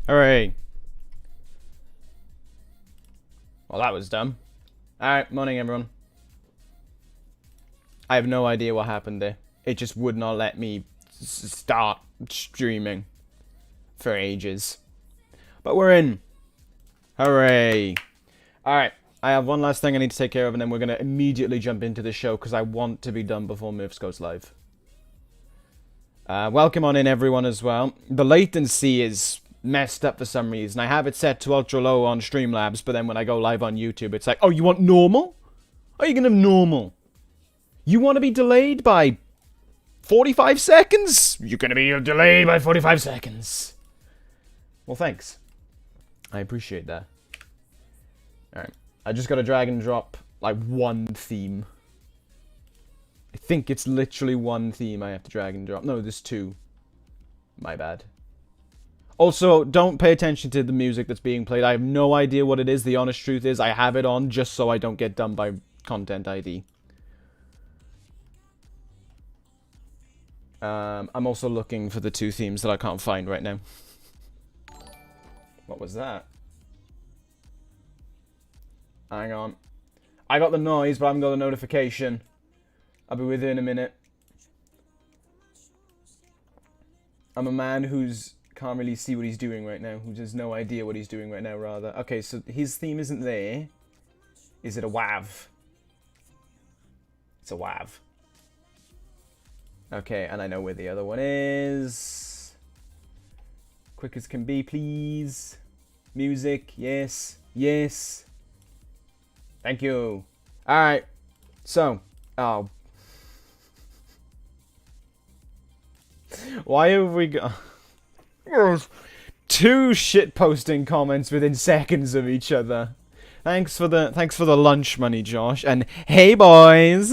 Hooray. Well, that was dumb. Alright, morning everyone. I have no idea what happened there. It just would not let me start streaming for ages. But we're in. Hooray. Alright, I have one last thing I need to take care of and then we're going to immediately jump into the show because I want to be done before Murphs goes live. Welcome on in everyone as well. The latency is messed up for some reason. I have it set to ultra low on Streamlabs, but then when I go live on YouTube, it's like, oh, you want normal? Oh, you're gonna have normal. You want to be delayed by 45 seconds? You're gonna be delayed by 45 seconds. Well, thanks. I appreciate that. Alright. I just gotta drag and drop, like, one theme. I think it's literally one theme I have to drag and drop. No, there's two. My bad. Also, don't pay attention to the music that's being played. I have no idea what it is. The honest truth is I have it on just so I don't get done by Content ID. I'm also looking for the two themes that I can't find right now. What was that? Hang on. I got the noise, but I haven't got the notification. I'll be with you in a minute. I'm a man who's can't really see what he's doing right now. Who has no idea what he's doing right now, rather. Okay, so his theme isn't there. Is it a WAV? It's a WAV. Okay, and I know where the other one is. Quick as can be, please. Music, yes, yes. Thank you. Alright, so, oh. Why have we got two shit posting comments within seconds of each other? Thanks for the lunch money, Josh. And hey boys.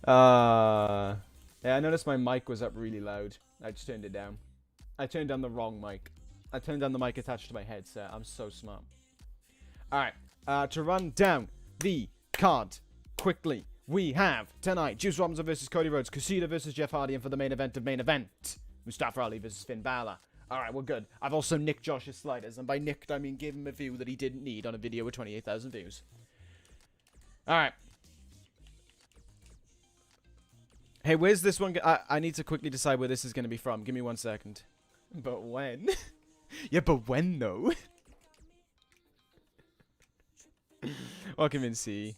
Yeah, I noticed my mic was up really loud. I just turned it down. I turned down the wrong mic. I turned down the mic attached to my headset. I'm so smart. Alright, to run down the card quickly. We have tonight Juice Robinson versus Cody Rhodes, KUSHIDA versus Jeff Hardy, and for the main event of main event, Mustafa Ali versus Finn Bálor. Alright, we're good. I've also nicked Josh's sliders, and by nicked I mean give him a view that he didn't need on a video with 28,000 views. Alright. Hey, where's this one? I need to quickly decide where this is going to be from. Give me 1 second. But when? Yeah, but when though? Welcome in, C.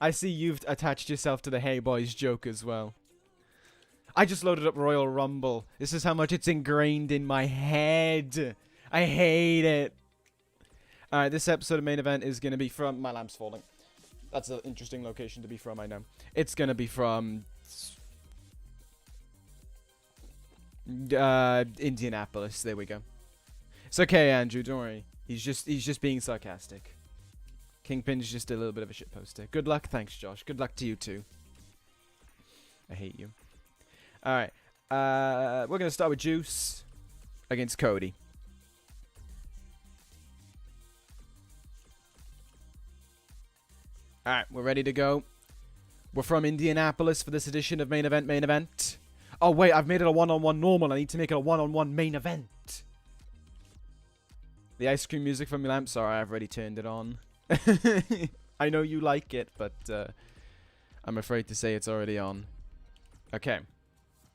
I see you've attached yourself to the Hey Boys joke as well. I just loaded up Royal Rumble. This is how much it's ingrained in my head. I hate it. Alright, this episode of main event is going to be from... My lamp's falling. That's an interesting location to be from, I know. It's going to be from... Indianapolis. There we go. It's okay, Andrew. Don't worry. He's just being sarcastic. Kingpin's just a little bit of a shit poster. Good luck. Thanks, Josh. Good luck to you too. I hate you. Alright. We're going to start with Juice against Cody. Alright, we're ready to go. We're from Indianapolis for this edition of Main Event. Oh, wait, I've made it a one-on-one normal. I need to make it a one-on-one main event. The ice cream music from your lamp. Sorry, I've already turned it on. I know you like it, but I'm afraid to say it's already on. Okay.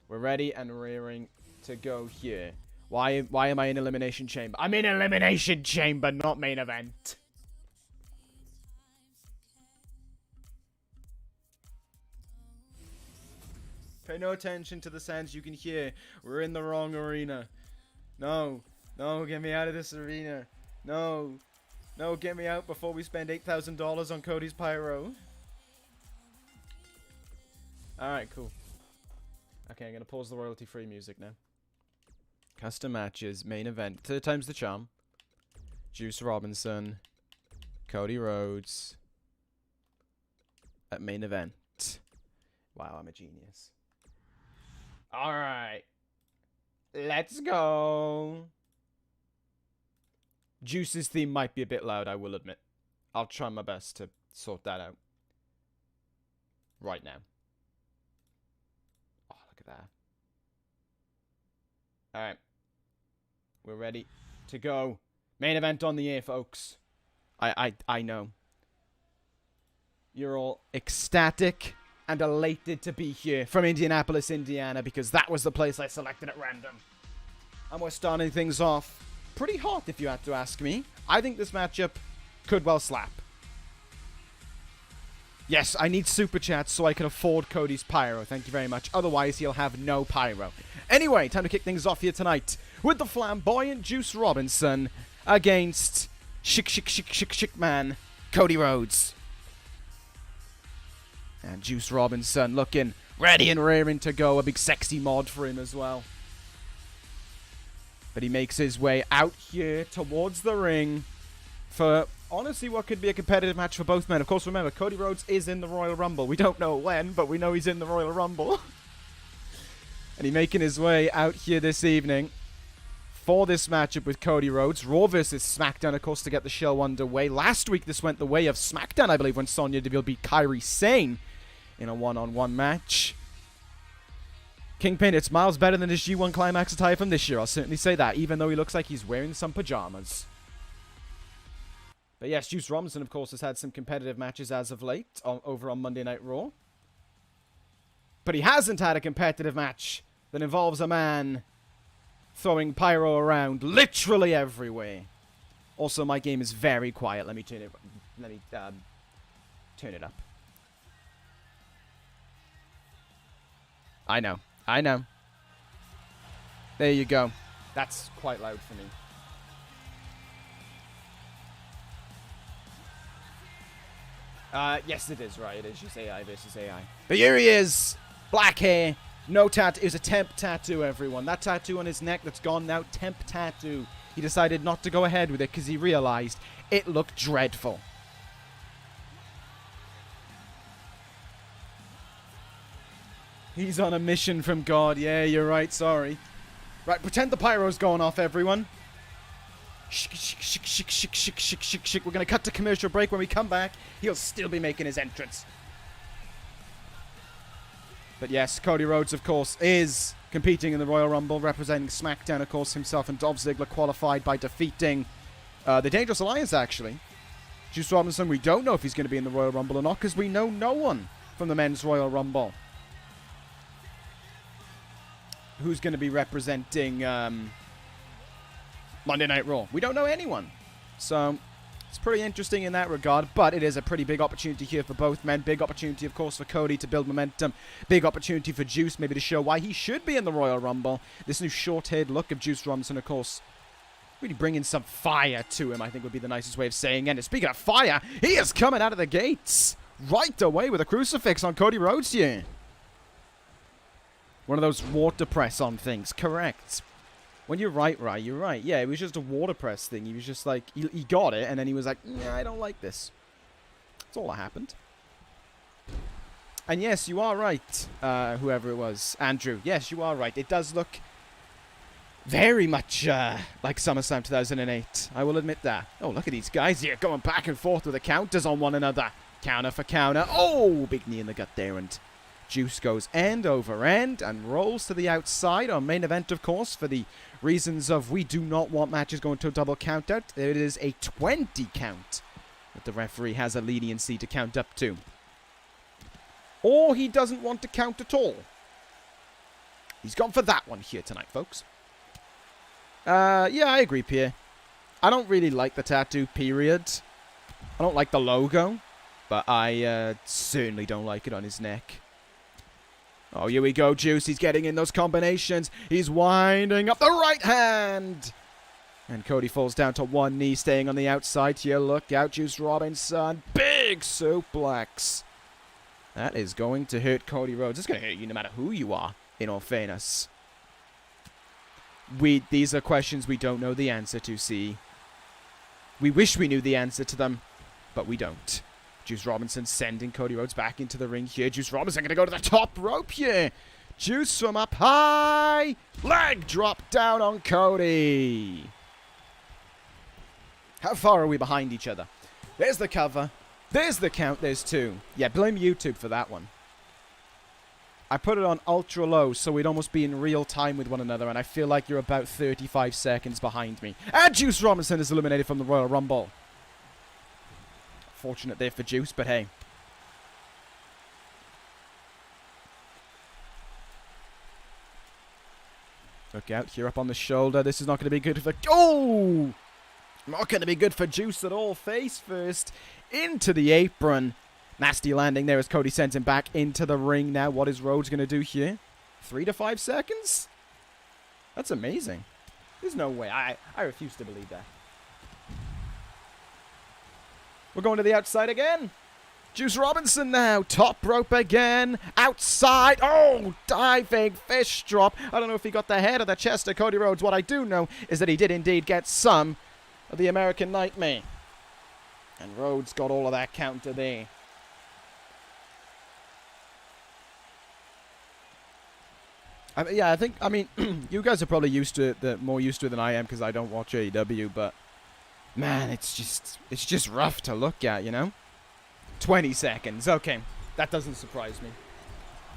We're ready and rearing to go here. Why am I in Elimination Chamber? I'm in Elimination Chamber, not main event. Pay no attention to the sounds you can hear. We're in the wrong arena. No. No, get me out of this arena. No. No, get me out before we spend $8,000 on Cody's pyro. Alright, cool. Okay, I'm going to pause the royalty-free music now. Custom matches, main event. 3 times the charm. Juice Robinson. Cody Rhodes. At main event. Wow, I'm a genius. Alright. Let's go. Juice's theme might be a bit loud, I will admit. I'll try my best to sort that out. Right now. Oh, look at that. Alright. We're ready to go. Main event on the air, folks. I know. You're all ecstatic and elated to be here from Indianapolis, Indiana, because that was the place I selected at random. And we're starting things off pretty hot, if you had to ask me. I think this matchup could well slap. Yes, I need super chats so I can afford Cody's pyro. Thank you very much. Otherwise, he'll have no pyro. Anyway, time to kick things off here tonight with the flamboyant Juice Robinson against Chic man, Cody Rhodes. And Juice Robinson looking ready and raring to go. A big sexy mod for him as well. But he makes his way out here towards the ring for honestly what could be a competitive match for both men. Of course, remember, Cody Rhodes is in the Royal Rumble. We don't know when, but we know he's in the Royal Rumble. And he's making his way out here this evening for this matchup with Cody Rhodes. Raw versus SmackDown, of course, to get the show underway. Last week, this went the way of SmackDown, I believe, when Sonya Deville beat Kairi Sane in a one-on-one match. Kingpin, it's miles better than his G1 Climax attire from this year. I'll certainly say that, even though he looks like he's wearing some pajamas. But yes, Juice Robinson, of course, has had some competitive matches as of late over on Monday Night Raw. But he hasn't had a competitive match that involves a man throwing pyro around literally everywhere. Also, my game is very quiet. Let me turn it up. I know. There you go. That's quite loud for me. Yes, it is, right. It is just AI versus AI. But here he is. Black hair. No tattoo. It was a temp tattoo, everyone. That tattoo on his neck that's gone now, temp tattoo. He decided not to go ahead with it because he realized it looked dreadful. He's on a mission from God. Yeah, you're right. Sorry. Right, pretend the pyro's going off, everyone. We're going to cut to commercial break. When we come back, he'll still be making his entrance. But yes, Cody Rhodes, of course, is competing in the Royal Rumble, representing SmackDown, of course. Himself and Dolph Ziggler qualified by defeating the Dangerous Alliance, actually. Juice Robinson, we don't know if he's going to be in the Royal Rumble or not, because we know no one from the Men's Royal Rumble who's going to be representing Monday Night Raw. We don't know anyone. So it's pretty interesting in that regard, but it is a pretty big opportunity here for both men. Big opportunity, of course, for Cody to build momentum. Big opportunity for Juice, maybe to show why he should be in the Royal Rumble. This new short-haired look of Juice Robinson, of course, really bringing some fire to him, I think would be the nicest way of saying it. And speaking of fire, he is coming out of the gates right away with a crucifix on Cody Rhodes here. One of those water press-on things, correct. When you're right, you're right. Yeah, it was just a water press thing. He was just like, he got it, and then he was like, yeah, I don't like this. That's all that happened. And yes, you are right, whoever it was. Andrew, yes, you are right. It does look very much like SummerSlam 2008. I will admit that. Oh, look at these guys here going back and forth with the counters on one another. Counter for counter. Oh, big knee in the gut there, and Juice goes end over end and rolls to the outside. Our main event, of course, for the reasons of we do not want matches going to a double count out. It is a 20 count that the referee has a leniency to count up to. Or he doesn't want to count at all. He's gone for that one here tonight, folks. Yeah, I agree, Pierre. I don't really like the tattoo, period. I don't like the logo, but I certainly don't like it on his neck. Oh, here we go, Juice. He's getting in those combinations. He's winding up the right hand. And Cody falls down to one knee, staying on the outside here. Look out, Juice Robinson. Big suplex. That is going to hurt Cody Rhodes. It's going to hurt you no matter who you are, in all fairness. These are questions we don't know the answer to, see. We wish we knew the answer to them, but we don't. Juice Robinson sending Cody Rhodes back into the ring here. Juice Robinson going to go to the top rope here. Juice from up high. Leg drop down on Cody. How far are we behind each other? There's the cover. There's the count. There's two. Yeah, blame YouTube for that one. I put it on ultra low, so we'd almost be in real time with one another, and I feel like you're about 35 seconds behind me. And Juice Robinson is eliminated from the Royal Rumble. Fortunate there for Juice, but hey. Look out, here up on the shoulder. This is not going to be good for... Oh! Not going to be good for Juice at all. Face first into the apron. Nasty landing there as Cody sends him back into the ring now. What is Rhodes going to do here? 3 to 5 seconds? That's amazing. There's no way. I refuse to believe that. We're going to the outside again. Juice Robinson now. Top rope again. Outside. Oh, diving fish drop. I don't know if he got the head or the chest of Cody Rhodes. What I do know is that he did indeed get some of the American Nightmare. And Rhodes got all of that counter there. I mean, you guys are probably used to it, more used to it than I am because I don't watch AEW, but man, it's just rough to look at, you know? 20 seconds, okay, that doesn't surprise me.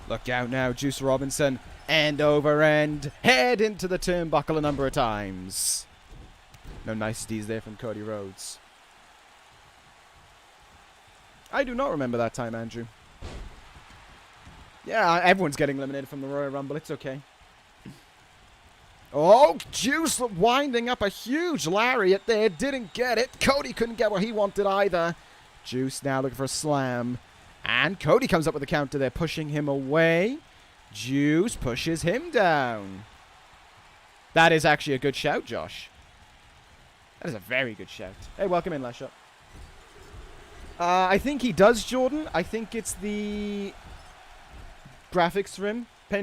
Look out now, Juice Robinson, end over end, head into the turnbuckle a number of times. No niceties there from Cody Rhodes. I do not remember that time, Andrew. Yeah, everyone's getting eliminated from the Royal Rumble. It's okay. Oh, Juice winding up a huge lariat there. Didn't get it. Cody couldn't get what he wanted either. Juice now looking for a slam. And Cody comes up with a counter there, pushing him away. Juice pushes him down. That is actually a good shout, Josh. That is a very good shout. Hey, welcome in, Lesha. I think he does, Jordan. I think it's the... graphics rim. Pay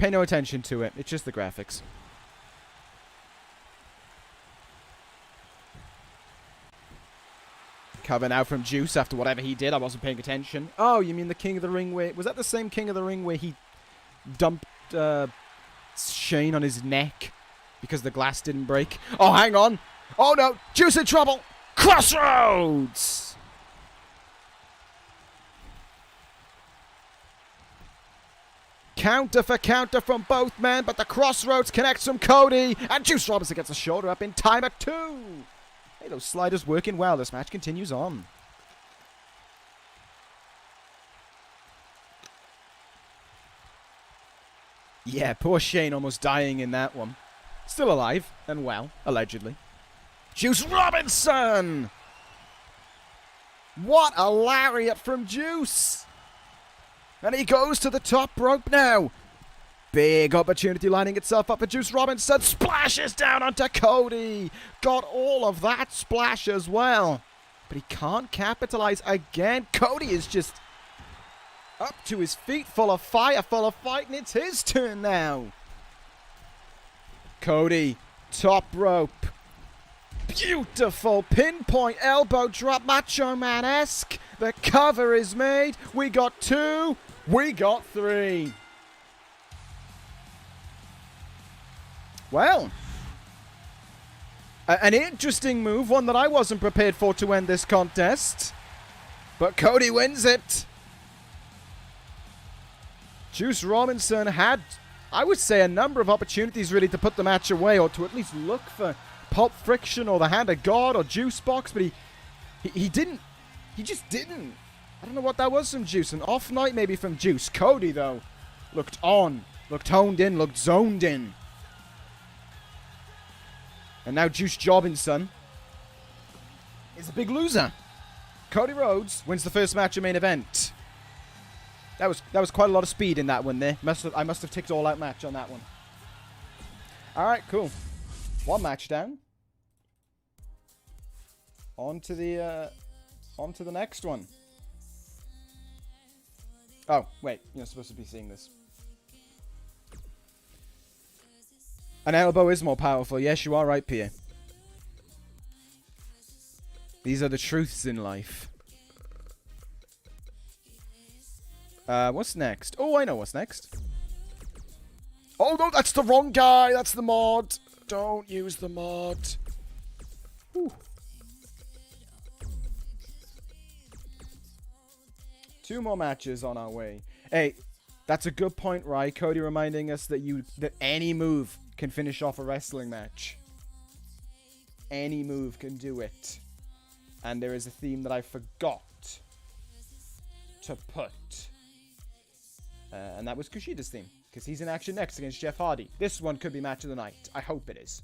no attention to it. It's just the graphics. Cover now from Juice after whatever he did. I wasn't paying attention. Oh, you mean the King of the Ring where... Was that the same King of the Ring where he dumped Shane on his neck because the glass didn't break? Oh, hang on. Oh, no. Juice in trouble. Crossroads! Counter for counter from both men, but the Crossroads connects from Cody, and Juice Robinson gets a shoulder up in time at 2. Hey, those sliders working well. This match continues on. Yeah, poor Shane almost dying in that one. Still alive and well, allegedly. Juice Robinson! What a lariat from Juice! And he goes to the top rope now. Big opportunity lining itself up for Juice Robinson. Splashes down onto Cody. Got all of that splash as well. But he can't capitalize again. Cody is just up to his feet, full of fire, full of fight, and it's his turn now. Cody, top rope. Beautiful pinpoint elbow drop, Macho Man-esque. The cover is made. We got 2. We got 3. Well, an interesting move, one that I wasn't prepared for to end this contest. But Cody wins it. Juice Robinson had, I would say, a number of opportunities really to put the match away, or to at least look for Pulp Friction or the Hand of God or Juice Box, but he didn't. He just didn't. I don't know what that was from Juice. An off night maybe from Juice. Cody, though, looked on, looked honed in, looked zoned in. And now Juice Robinson is a big loser. Cody Rhodes wins the first match of main event. That was quite a lot of speed in that one there. I must have ticked all out match on that one. Alright, cool. One match down. On to the next one. Oh, wait. You're supposed to be seeing this. An elbow is more powerful. Yes, you are right, Pierre. These are the truths in life. What's next? Oh, I know what's next. Oh, no, that's the wrong guy. That's the mod. Don't use the mod. Whew. 2 more matches on our way. Hey, That's a good point, right? Cody reminding us that that any move can finish off a wrestling match. Any move can do it. And there is a theme that I forgot to put. And that was Kushida's theme. Because he's in action next against Jeff Hardy. This one could be match of the night. I hope it is.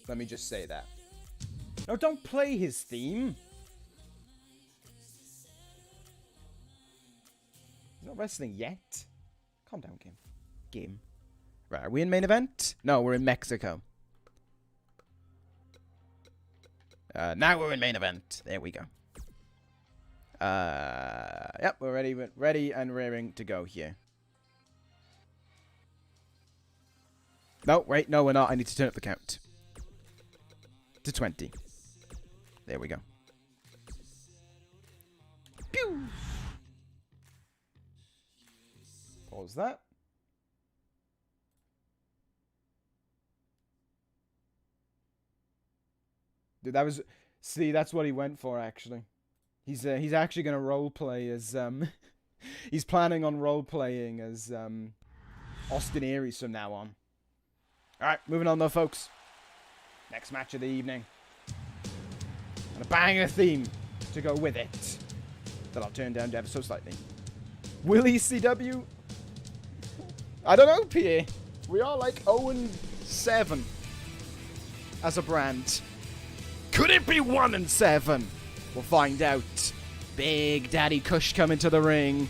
Let me just say that. No, don't play his theme. He's not wrestling yet. Calm down, game. Right, are we in main event? No, we're in Mexico. Now we're in main event. There we go. Yep, we're ready and raring to go here. No, wait, no, we're not. I need to turn up the count. To 20. There we go. Pew! Pause that. Dude, that was... See, that's what he went for, actually. He's actually going to roleplay as... he's planning on roleplaying as Austin Aries from now on. Alright, moving on though, folks. Next match of the evening. And a banger theme to go with it. That I'll turn down ever so slightly. Will ECW? I don't know, PA. We are like 0-7 as a brand. Could it be 1-7? We'll find out. Big Daddy Kush coming to the ring.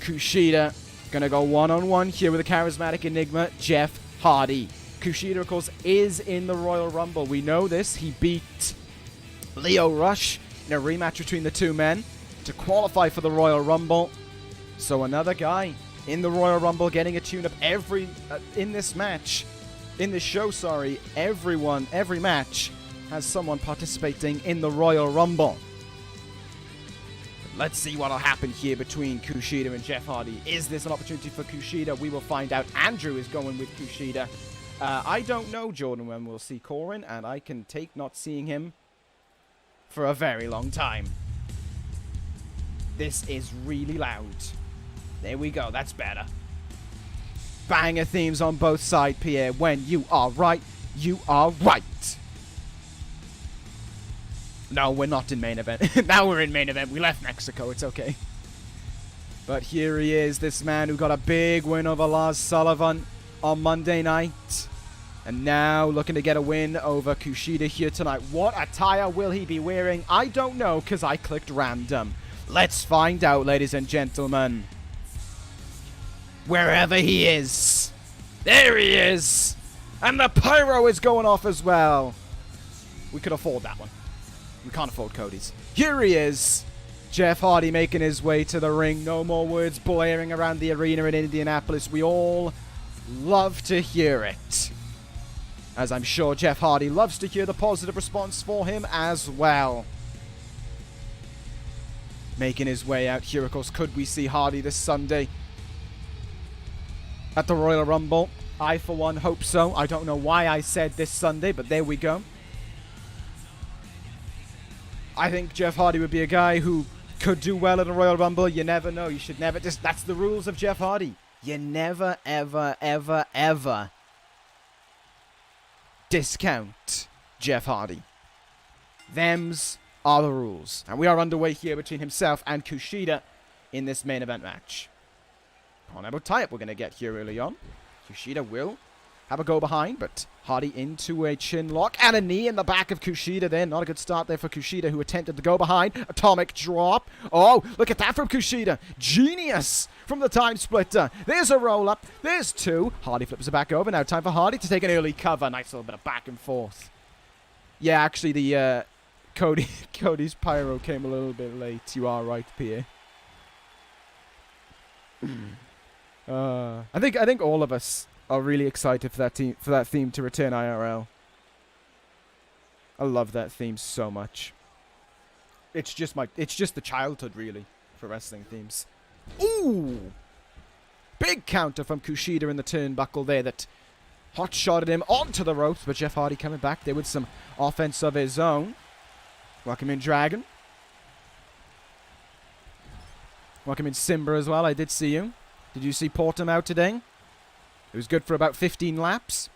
Kushida gonna go one-on-one here with a charismatic enigma, Jeff Hardy. Kushida, of course, is in the Royal Rumble. We know this. He beat Leo Rush in a rematch between the two men to qualify for the Royal Rumble. So another guy in the Royal Rumble getting a tune-up in this match. In this show, sorry. Every match has someone participating in the Royal Rumble. Let's see what'll happen here between Kushida and Jeff Hardy. Is this an opportunity for Kushida? We will find out. Andrew is going with Kushida. I don't know, Jordan, when we'll see Corin, and I can take not seeing him for a very long time. This is really loud. There we go, that's better. Banger themes on both sides, Pierre. When you are right, you are right. No, we're not in main event. Now we're in main event. We left Mexico, it's okay. But here he is, this man who got a big win over Lars Sullivan on Monday night. And now looking to get a win over Kushida here tonight. What attire will he be wearing? I don't know, because I clicked random. Let's find out, ladies and gentlemen. Wherever he is. There he is. And the pyro is going off as well. We could afford that one. We can't afford Cody's. Here he is. Jeff Hardy making his way to the ring. No more words blaring around the arena in Indianapolis. We all love to hear it. As I'm sure Jeff Hardy loves to hear the positive response for him as well. Making his way out here, of course. Could we see Hardy this Sunday at the Royal Rumble? I, for one, hope so. I don't know why I said this Sunday, but there we go. I think Jeff Hardy would be a guy who could do well in a Royal Rumble. You never know. You should never just... That's the rules of Jeff Hardy. You never, ever, ever, ever discount Jeff Hardy. Thems are the rules. And we are underway here between himself and Kushida in this main event match. On about tie-up we're going to get here early on. Kushida will have a go behind, but Hardy into a chin lock and a knee in the back of Kushida there. Not a good start there for Kushida, who attempted to go behind. Atomic drop. Oh, look at that from Kushida. Genius from the time splitter. There's a roll-up. There's two. Hardy flips it back over. Now time for Hardy to take an early cover. Nice little bit of back and forth. Yeah, actually, the Cody's pyro came a little bit late. You are right, Pierre. I think all of us are really excited for that theme to return IRL. I love that theme so much. It's just the childhood, really, for wrestling themes. Ooh! Big counter from Kushida in the turnbuckle there that hot-shotted him onto the ropes, but Jeff Hardy coming back there with some offense of his own. Welcome in, Dragon. Welcome in, Simba as well. I did see you. Did you see Portimao today? It was good for about 15 laps.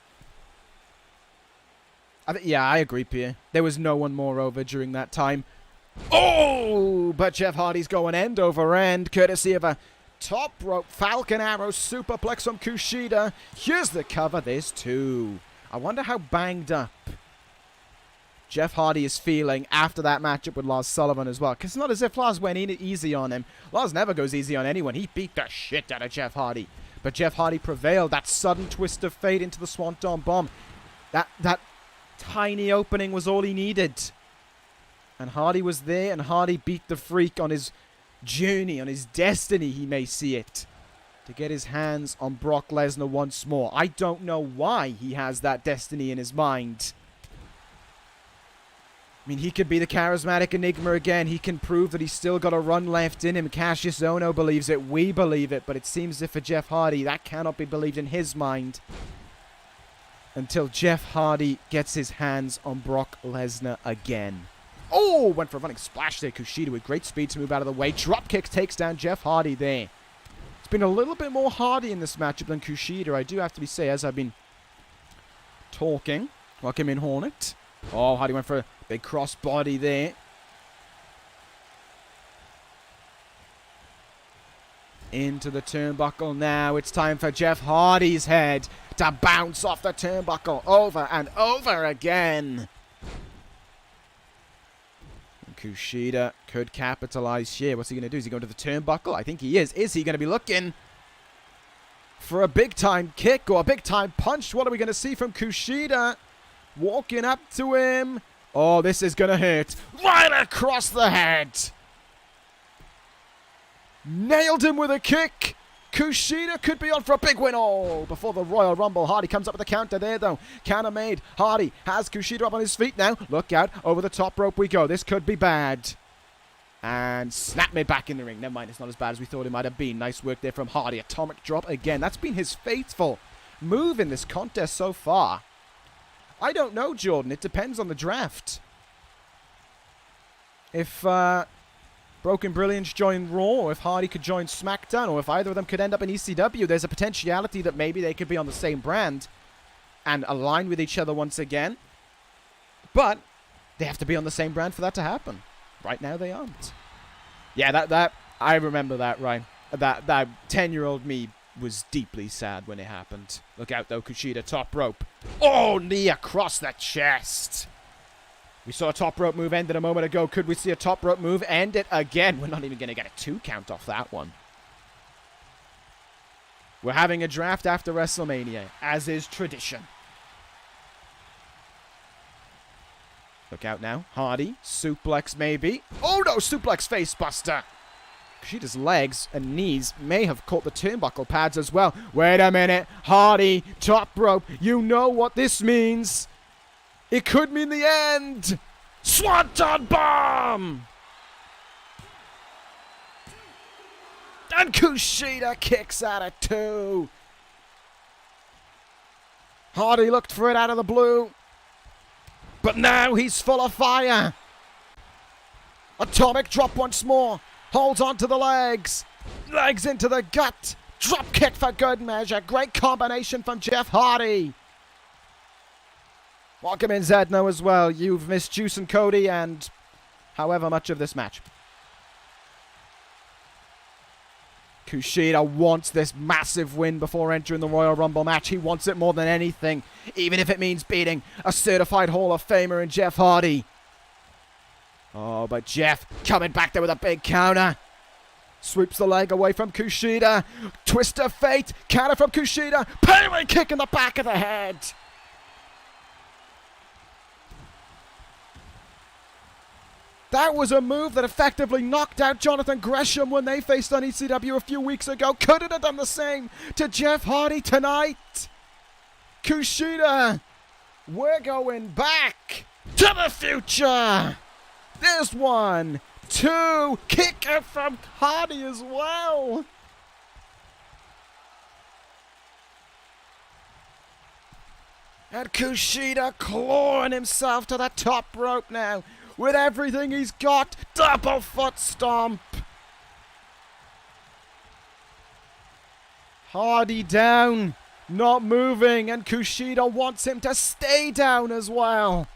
Yeah, I agree, Pierre. There was no one more over during that time. Oh, but Jeff Hardy's going end over end, courtesy of a top rope Falcon Arrow superplex from KUSHIDA. Here's the cover. There's two. I wonder how banged up Jeff Hardy is feeling after that matchup with Lars Sullivan as well. Because it's not as if Lars went easy on him. Lars never goes easy on anyone. He beat the shit out of Jeff Hardy. But Jeff Hardy prevailed. That sudden twist of fate into the Swanton Bomb. That tiny opening was all he needed. And Hardy was there, and Hardy beat the Freak on his journey, on his destiny, he may see it, to get his hands on Brock Lesnar once more. I don't know why he has that destiny in his mind. I mean, he could be the charismatic enigma again. He can prove that he's still got a run left in him. Cassius Ohno believes it. We believe it. But it seems as if for Jeff Hardy, that cannot be believed in his mind until Jeff Hardy gets his hands on Brock Lesnar again. Oh, went for a running splash there. KUSHIDA with great speed to move out of the way. Dropkick takes down Jeff Hardy there. It's been a little bit more Hardy in this matchup than KUSHIDA, I do have to say, as I've been talking. Welcome in, Hornet. Oh, Hardy went for a big cross body there. Into the turnbuckle now. It's time for Jeff Hardy's head to bounce off the turnbuckle over and over again. KUSHIDA could capitalize here. What's he going to do? Is he going to the turnbuckle? I think he is. Is he going to be looking for a big-time kick or a big-time punch? What are we going to see from KUSHIDA? Walking up to him. Oh, this is going to hurt. Right across the head. Nailed him with a kick. KUSHIDA could be on for a big win. Oh, before the Royal Rumble. Hardy comes up with the counter there, though. Counter made. Hardy has KUSHIDA up on his feet now. Look out. Over the top rope we go. This could be bad. And snap made back in the ring. Never mind. It's not as bad as we thought it might have been. Nice work there from Hardy. Atomic drop again. That's been his faithful move in this contest so far. I don't know, Jordan. It depends on the draft. If Broken Brilliance join Raw, or if Hardy could join SmackDown, or if either of them could end up in ECW, there's a potentiality that maybe they could be on the same brand and align with each other once again. But they have to be on the same brand for that to happen. Right now they aren't. Yeah, that I remember that, right? That 10-year-old me was deeply sad when it happened. Look out, though, KUSHIDA, top rope. Oh, knee across the chest. We saw a top rope move ended a moment ago. Could we see a top rope move end it again? We're not even going to get a 2 count off that one. We're having a draft after WrestleMania, as is tradition. Look out now. Hardy, suplex maybe. Oh no, suplex face buster. KUSHIDA's legs and knees may have caught the turnbuckle pads as well. Wait a minute. Hardy, top rope. You know what this means. It could mean the end. Swanton Bomb. And KUSHIDA kicks out at 2. Hardy looked for it out of the blue. But now he's full of fire. Atomic drop once more. Holds on to the legs. Legs into the gut. Drop kick for good measure. Great combination from Jeff Hardy. Welcome in, Zedno, as well. You've missed Juice and Cody and however much of this match. KUSHIDA wants this massive win before entering the Royal Rumble match. He wants it more than anything, even if it means beating a certified Hall of Famer in Jeff Hardy. Oh, but Jeff coming back there with a big counter. Sweeps the leg away from KUSHIDA. Twist of fate. Counter from KUSHIDA. Pele kick in the back of the head. That was a move that effectively knocked out Jonathan Gresham when they faced on ECW a few weeks ago. Could it have done the same to Jeff Hardy tonight? KUSHIDA, we're going back to the future. There's 1, 2, kick out from Hardy as well. And KUSHIDA clawing himself to the top rope now. With everything he's got, double foot stomp. Hardy down, not moving, and Kushida wants him to stay down as well.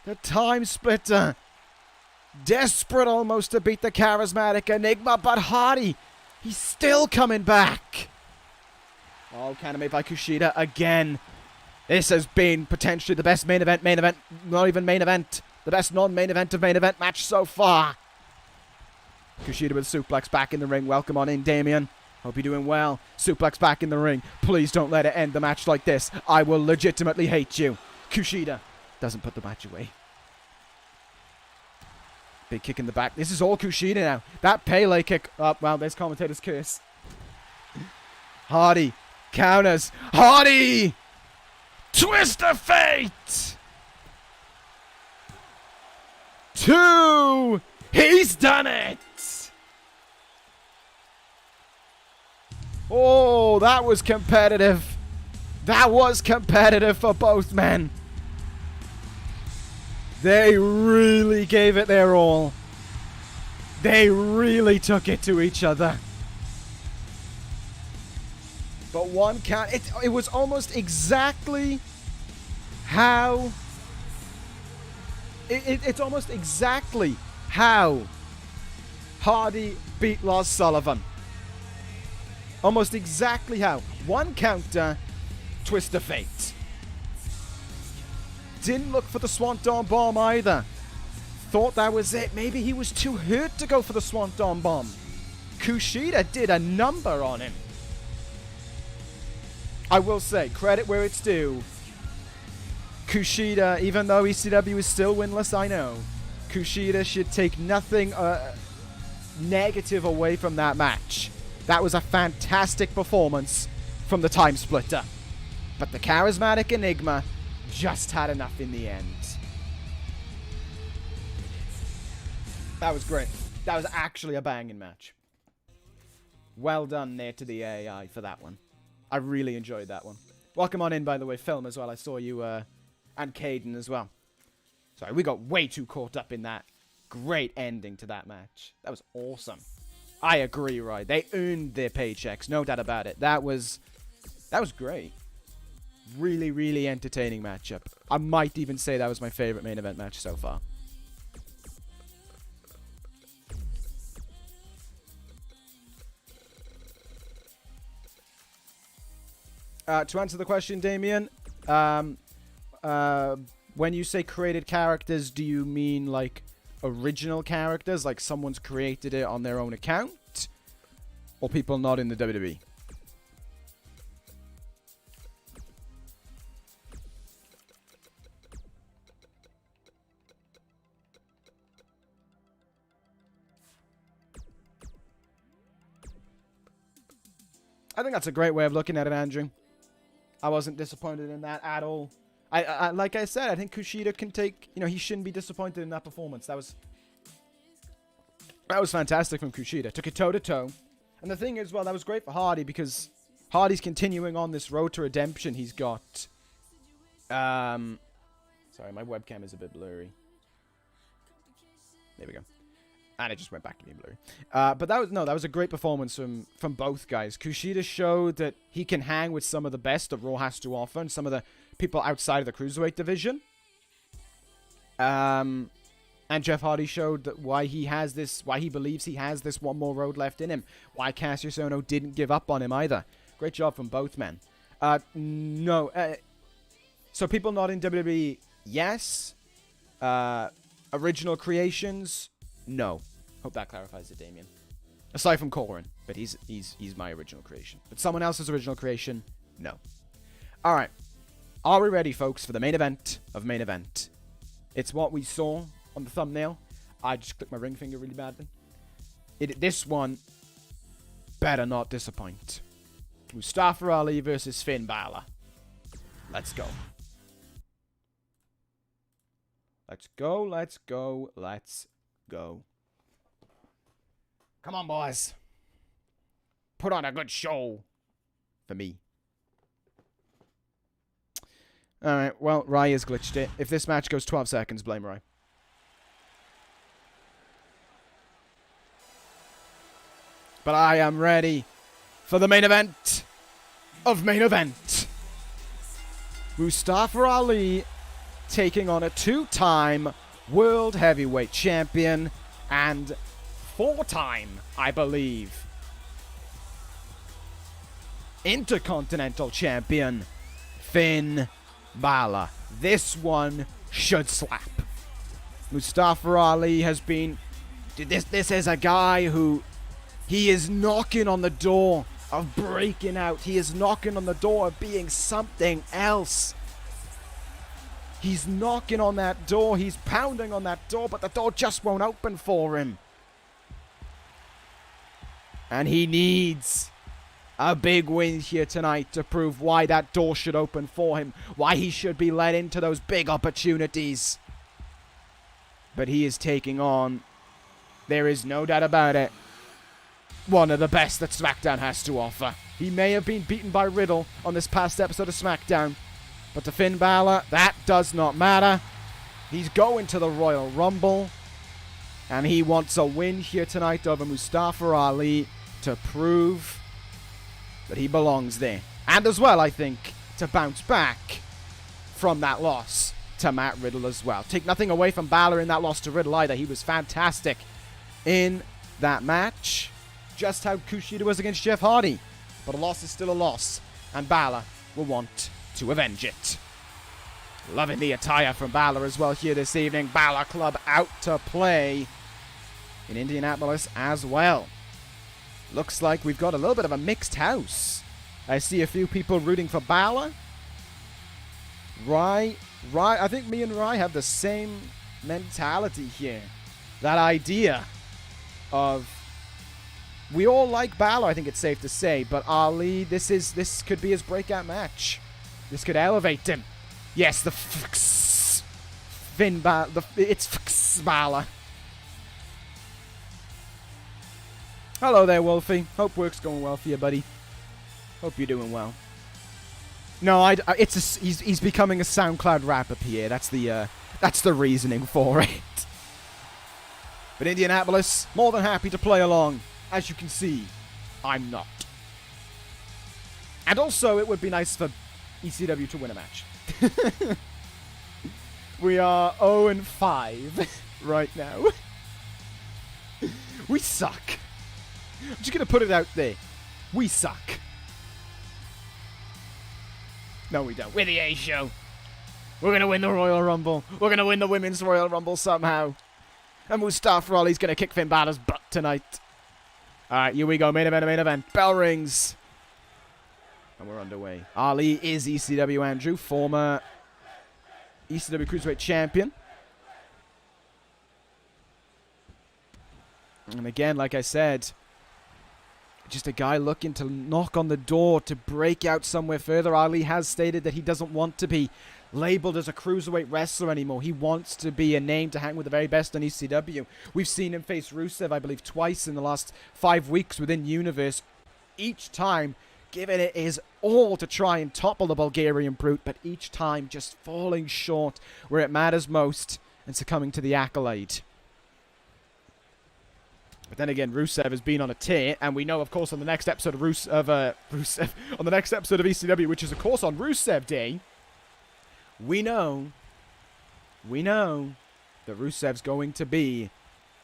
The time splitter. Desperate almost to beat the charismatic Enigma, but Hardy, he's still coming back. Oh, counter made by Kushida again. This has been potentially the best main event, not even main event, the best non-main event of main event match so far. Kushida with suplex back in the ring. Welcome on in, Damien. Hope you're doing well. Suplex back in the ring. Please don't let it end the match like this. I will legitimately hate you. Kushida doesn't put the match away. Big kick in the back. This is all Kushida now. That Pele kick. Oh, well, there's commentator's curse. Hardy counters. Hardy! Twist of fate! 2! He's done it! Oh, that was competitive. That was competitive for both men. They really gave it their all. They really took it to each other. But one count. It was almost exactly how... It's almost exactly how Hardy beat Lars Sullivan. Almost exactly how. One counter, twist of fate. Didn't look for the Swanton Bomb either. Thought that was it. Maybe he was too hurt to go for the Swanton Bomb. Kushida did a number on him. I will say, credit where it's due. Kushida, even though ECW is still winless, I know. Kushida should take nothing negative away from that match. That was a fantastic performance from the Time Splitter. But the charismatic Enigma just had enough in the end. That was great. That was actually a banging match. Well done there to the AI for that one. I really enjoyed that one. Welcome on in, by the way, Film as well. I saw you, and Caden as well. Sorry, we got way too caught up in that great ending to that match. That was awesome. I agree, right? They earned their paychecks, no doubt about it. That was great. Really, really entertaining matchup. I might even say that was my favorite main event match so far. To answer the question, Damien, when you say created characters, do you mean like original characters, like someone's created it on their own account, or people not in the WWE? I think that's a great way of looking at it, Andrew. I wasn't disappointed in that at all. I like I said, I think Kushida can take, he shouldn't be disappointed in that performance. That was fantastic from Kushida. Took it toe-to-toe. And the thing is, well, that was great for Hardy because Hardy's continuing on this road to redemption. He's got... sorry, my webcam is a bit blurry. There we go. And it just went back to being blurry. But that was a great performance from both guys. Kushida showed that he can hang with some of the best that Raw has to offer and some of the people outside of the Cruiserweight division. And Jeff Hardy showed that why he believes he has this one more road left in him. Why Cassius Ohno didn't give up on him either. Great job from both men. So people not in WWE, yes. Original creations, no. Hope that clarifies it, Damien. Aside from Corin, but he's my original creation. But someone else's original creation, no. All right. Are we ready, folks, for the main event of main event? It's what we saw on the thumbnail. I just clicked my ring finger really badly. This one better not disappoint. Mustafa Ali versus Finn Bálor. Let's go. Let's go, let's go, let's go. Come on, boys. Put on a good show for me. Alright, well, Rai has glitched it. If this match goes 12 seconds, blame Rai. But I am ready for the main event. of main event. Mustafa Ali taking on a two-time World Heavyweight Champion and four-time, I believe, Intercontinental Champion, Finn Bálor. This one should slap. Mustafa Ali has been... This is a guy who... He is knocking on the door of breaking out. He is knocking on the door of being something else. He's knocking on that door. He's pounding on that door, but the door just won't open for him. And he needs a big win here tonight to prove why that door should open for him. Why he should be led into those big opportunities. But he is taking on, there is no doubt about it, one of the best that SmackDown has to offer. He may have been beaten by Riddle on this past episode of SmackDown, but to Finn Bálor, that does not matter. He's going to the Royal Rumble, and he wants a win here tonight over Mustafa Ali to prove that he belongs there. And as well, I think, to bounce back from that loss to Matt Riddle as well. Take nothing away from Bálor in that loss to Riddle either. He was fantastic in that match. Just how KUSHIDA was against Jeff Hardy. But a loss is still a loss, and Bálor will want to avenge it. Loving the attire from Bálor as well here this evening. Bálor Club out to play in Indianapolis as well. Looks like we've got a little bit of a mixed house. I see a few people rooting for Bálor. Rye, I think me and Rye have the same mentality here. That idea of, we all like Bálor, I think it's safe to say, but Ali, this could be his breakout match. This could elevate him. Yes, the Finn Bálor, it's Bálor. Hello there, Wolfie. Hope work's going well for you, buddy. Hope you're doing well. No, he's becoming a SoundCloud rapper, Pierre. That's the reasoning for it. But Indianapolis, more than happy to play along. As you can see, I'm not. And also, it would be nice for ECW to win a match. We are 0-5 right now. We suck. I'm just going to put it out there. We suck. No, we don't. We're the A show. We're going to win the Royal Rumble. We're going to win the Women's Royal Rumble somehow. And Mustafa Ali's going to kick Finn Balor's butt tonight. Alright, here we go. Main event. Bell rings. And we're underway. Ali is ECW Andrew, former ECW Cruiserweight Champion. And again, like I said, just a guy looking to knock on the door to break out somewhere further. Ali has stated that he doesn't want to be labeled as a cruiserweight wrestler anymore. He wants to be a name to hang with the very best on ECW. We've seen him face Rusev, I believe, twice in the last 5 weeks within Universe. Each time giving it his all to try and topple the Bulgarian Brute, but each time just falling short where it matters most and succumbing to the accolade. But then again, Rusev has been on a tear, and we know, of course, on the next episode of Rusev, on the next episode of ECW, which is, of course, on Rusev Day, we know that Rusev's going to be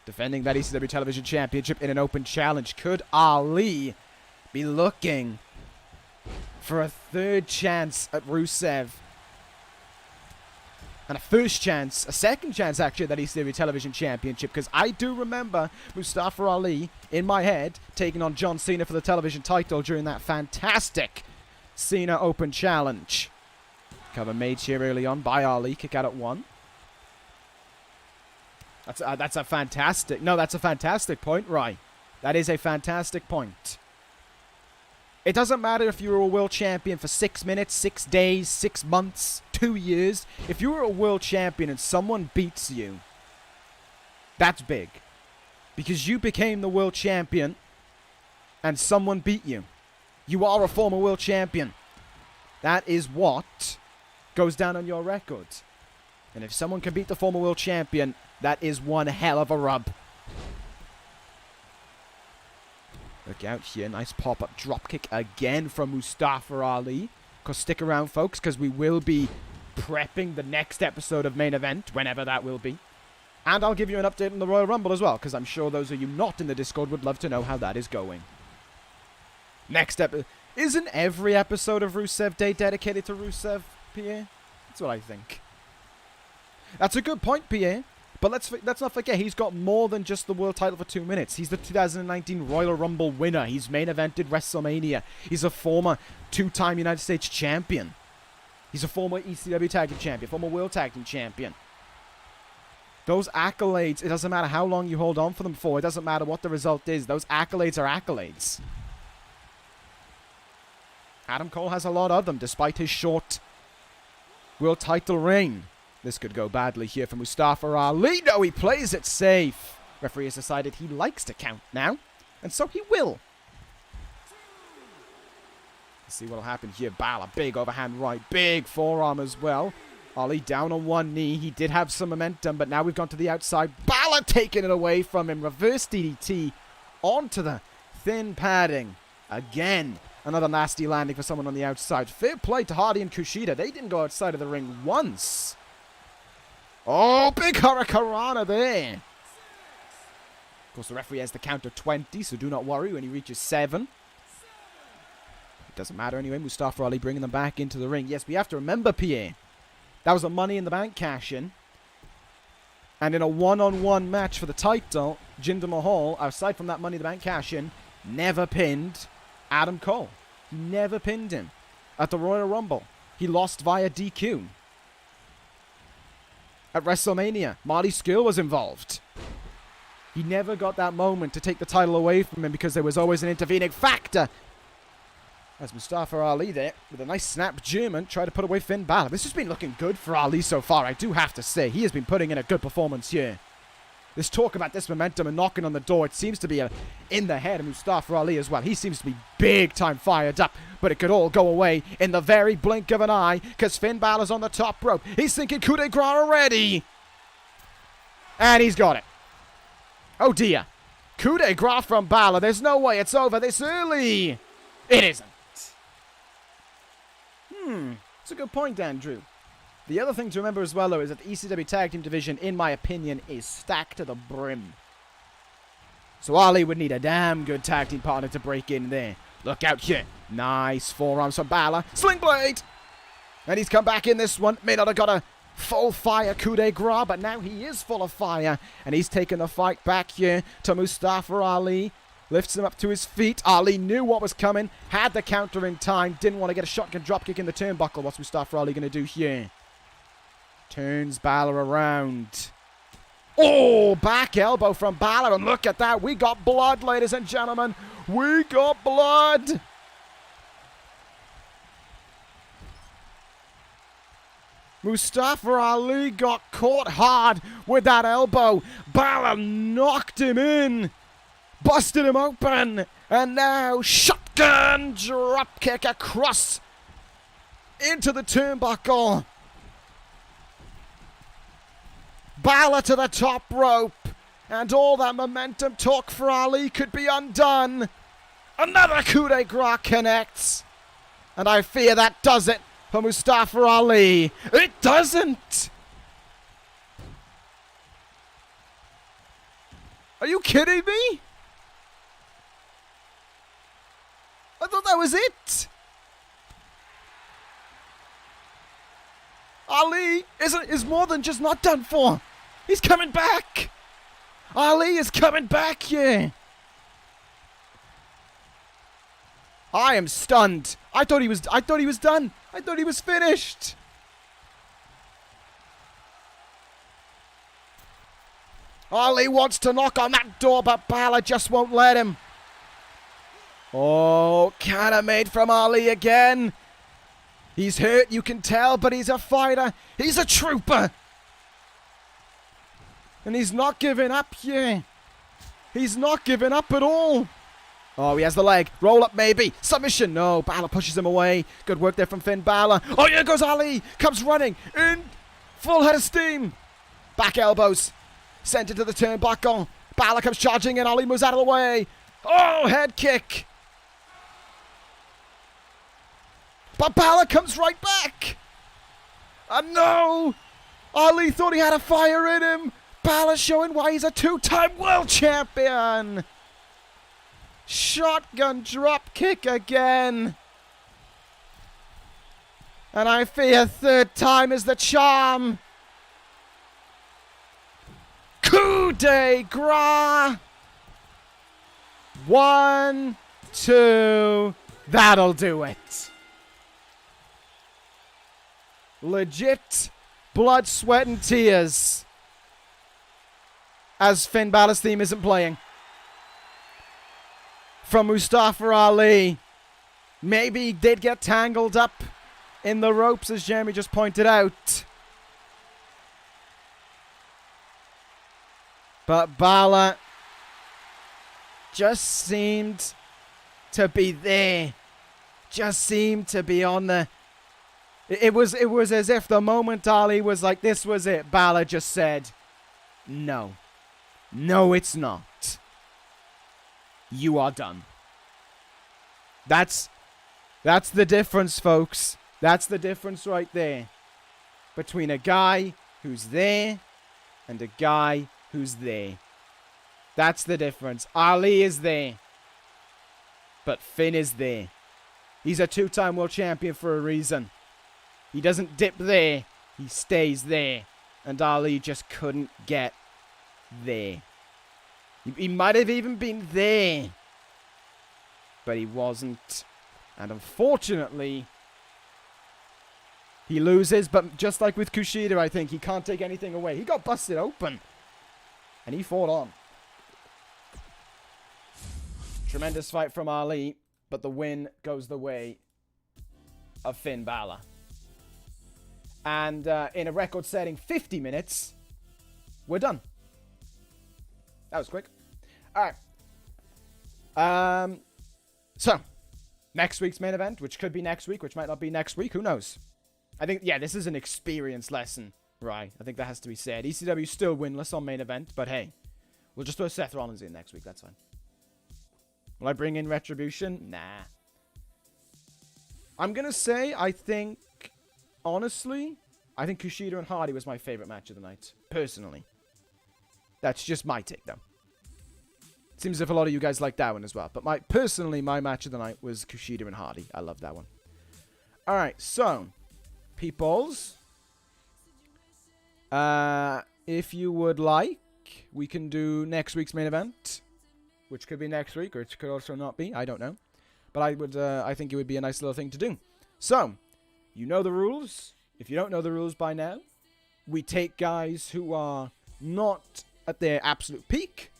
defending that ECW Television Championship in an open challenge. Could Ali be looking for a third chance at Rusev? And a second chance, actually, at that ECW Television Championship. Because I do remember Mustafa Ali, in my head, taking on John Cena for the television title during that fantastic Cena Open Challenge. Cover made here early on by Ali. Kick out at 1. That's a fantastic point, right? That is a fantastic point. It doesn't matter if you were a world champion for 6 minutes, 6 days, 6 months, 2 years. If you were a world champion and someone beats you, that's big. Because you became the world champion and someone beat you. You are a former world champion. That is what goes down on your record. And if someone can beat the former world champion, that is one hell of a rub. Look out here. Nice pop-up dropkick again from Mustafa Ali. Because stick around, folks, because we will be prepping the next episode of Main Event, whenever that will be. And I'll give you an update on the Royal Rumble as well, because I'm sure those of you not in the Discord would love to know how that is going. Next episode. Isn't every episode of Rusev Day dedicated to Rusev, Pierre? That's what I think. That's a good point, Pierre. But let's not forget, he's got more than just the world title for 2 minutes. He's the 2019 Royal Rumble winner. He's main evented WrestleMania. He's a former 2-time United States champion. He's a former ECW Tag Team champion, former World Tag Team champion. Those accolades, it doesn't matter how long you hold on for them for. It doesn't matter what the result is. Those accolades are accolades. Adam Cole has a lot of them, despite his short world title reign. This could go badly here for Mustafa Ali. No, he plays it safe. Referee has decided he likes to count now, and so he will. Let's see what will happen here. Bálor, big overhand right, big forearm as well. Ali down on one knee. He did have some momentum, but now we've gone to the outside. Bálor taking it away from him. Reverse DDT onto the thin padding. Again, another nasty landing for someone on the outside. Fair play to Hardy and Kushida. They didn't go outside of the ring once. Oh, big Hurricanrana there. Of course, the referee has the count of 20, so do not worry when he reaches 7. It doesn't matter anyway. Mustafa Ali bringing them back into the ring. Yes, we have to remember, Pierre. That was a Money in the Bank cash-in. And in a one-on-one match for the title, Jinder Mahal, aside from that Money in the Bank cash-in, never pinned Adam Cole. He never pinned him at the Royal Rumble. He lost via DQ. At WrestleMania, Marty Scurll was involved. He never got that moment to take the title away from him because there was always an intervening factor. As Mustafa Ali there, with a nice snap German, tried to put away Finn Bálor. This has been looking good for Ali so far, I do have to say. He has been putting in a good performance here. This talk about this momentum and knocking on the door, it seems to be in the head of Mustafa Ali as well. He seems to be big time fired up, but it could all go away in the very blink of an eye, because Finn Balor's on the top rope. He's thinking coup de grace already. And he's got it. Oh dear. Coup de grace from Bálor. There's no way it's over this early. It isn't. That's a good point, Andrew. The other thing to remember as well, though, is that the ECW Tag Team division, in my opinion, is stacked to the brim. So Ali would need a damn good tag team partner to break in there. Look out here. Nice forearms from Bálor. Sling blade! And he's come back in this one. May not have got a full fire coup de grace, but now he is full of fire. And he's taking the fight back here to Mustafa Ali. Lifts him up to his feet. Ali knew what was coming. Had the counter in time. Didn't want to get a shotgun dropkick in the turnbuckle. What's Mustafa Ali going to do here? Turns Bálor around. Oh, back elbow from Bálor. And look at that. We got blood, ladies and gentlemen. We got blood. Mustafa Ali got caught hard with that elbow. Bálor knocked him in. Busted him open. And now shotgun dropkick across into the turnbuckle. Bálor to the top rope. And all that momentum talk for Ali could be undone. Another coup de grace connects. And I fear that does it for Mustafa Ali. It doesn't. Are you kidding me? I thought that was it. Ali is more than just not done for. He's coming back. Ali is coming back here. I am stunned. I thought he was done. I thought he was finished. Ali wants to knock on that door, but Bálor just won't let him. Oh, cannon made from Ali again. He's hurt, you can tell, but he's a fighter. He's a trooper. And he's not giving up here. He's not giving up at all. Oh, he has the leg. Roll up maybe. Submission. No, Bálor pushes him away. Good work there from Finn Bálor. Oh, here goes Ali. Comes running in. Full head of steam. Back elbows. Sent into the turnbuckle. Bálor comes charging in. Ali moves out of the way. Oh, head kick. But Bálor comes right back. No. Ali thought he had a fire in him. Bálor showing why he's a two-time world champion. Shotgun drop kick again. And I fear third time is the charm. Coup de grace. 1, 2. That'll do it. Legit blood, sweat, and tears. As Finn Balor's theme isn't playing. From Mustafa Ali. Maybe he did get tangled up in the ropes, as Jeremy just pointed out. But Bálor just seemed to be there. Just seemed to be on the... It was as if the moment Ali was like, this was it, Bálor just said, no. No, it's not. You are done. That's the difference, folks. That's the difference right there. Between a guy who's there and a guy who's there. That's the difference. Ali is there. But Finn is there. He's a two-time world champion for a reason. He doesn't dip there. He stays there. And Ali just couldn't get there. He might have even been there. But he wasn't. And unfortunately, he loses. But just like with KUSHIDA, I think, he can't take anything away. He got busted open. And he fought on. Tremendous fight from Ali. But the win goes the way of Finn Bálor. And in a record-setting 50 minutes, we're done. That was quick. All right. So, next week's main event, which could be next week, which might not be next week. Who knows? I think, yeah, this is an experience lesson, right? I think that has to be said. ECW still winless on main event, but hey, we'll just throw Seth Rollins in next week. That's fine. Will I bring in Retribution? Nah. I'm going to say, I think... Honestly, I think KUSHIDA and Hardy was my favorite match of the night. Personally. That's just my take, though. Seems as if a lot of you guys like that one as well. But personally, my match of the night was KUSHIDA and Hardy. I love that one. Alright, so. Peoples. If you would like, we can do next week's main event. Which could be next week, or it could also not be. I don't know. But I think it would be a nice little thing to do. So. You know the rules. If you don't know the rules by now, we take guys who are not at their absolute peak,